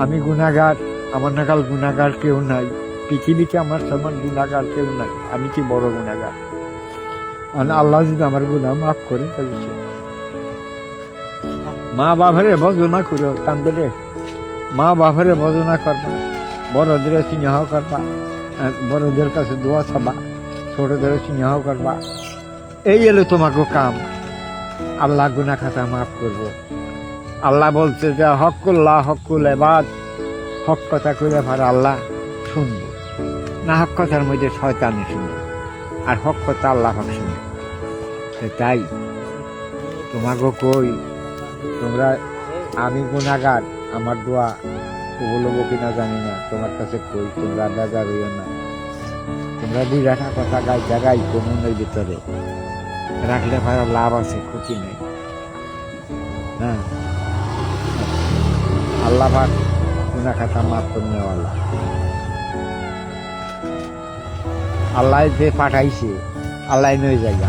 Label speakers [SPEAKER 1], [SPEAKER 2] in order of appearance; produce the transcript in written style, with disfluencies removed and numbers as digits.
[SPEAKER 1] আমি গুনাহগার, আমার নাগাল গুনাহগার কেউ নাই পৃথিবীতে, আমার সমান গুনাহগার কেউ নাই। আমি কি বড় গুনাহগার? আল্লাহ যদি আমার গুনাহ মাফ করে ফেলছে। মা বাবারে ভজনা করো কান্দরে, মা বাবারে ভজনা করবা, বড়দের স্নেহ করবা, বড়দের কাছে দোয়া চাবা, ছোটদের স্নেহ করবা। এই এলো তোমাকে কাম। আল্লাহ গুনাহ খাতা মাফ করব। আল্লাহ বলছে যে হকুল্লাহ হকুল এবাদ, হক কথা কইলে আমার আল্লাহ শুনবো না, হক কথার মধ্যে শয়তানি শুনবে, আর হক কথা আল্লাহ হক শুনবে। তাই তোমাকে কই, তোমরা, আমি গুনাহগার, আমার দোয়া কবুল হবো কিনা জানি না, তোমার কাছে কই তোমরা বেজার হইও না। তোমরা বিরাটা কথা গাই মনের ভিতরে রাখলে ভালো লাভ আছে, ক্ষতি নেই। হ্যাঁ, আল্লাহ পাক গুনাহ খাতা মাফ করে নেওয়ালা। আল্লাহ যে পাঠাইছে, আল্লাহ নই জায়গা।